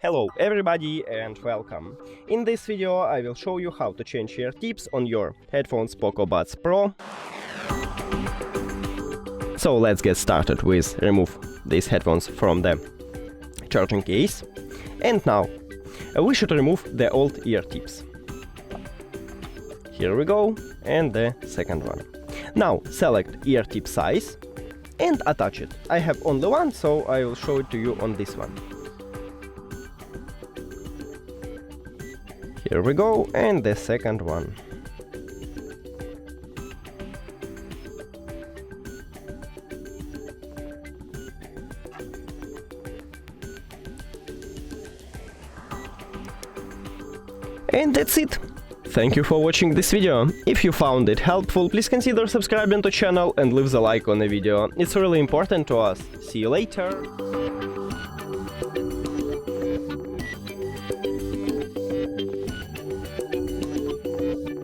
Hello everybody and welcome. In this video I will show you how to change ear tips on your headphones POCO Buds Pro. So let's get started with remove these headphones from the charging case. And now we should remove the old ear tips. Here we go, and the second one. Now select ear tip size and attach it. I have only one, so I will show it to you on this one. Here we go, and the second one. And that's it. Thank you for watching this video. If you found it helpful, please consider subscribing to the channel and leave the like on the video. It's really important to us. See you later!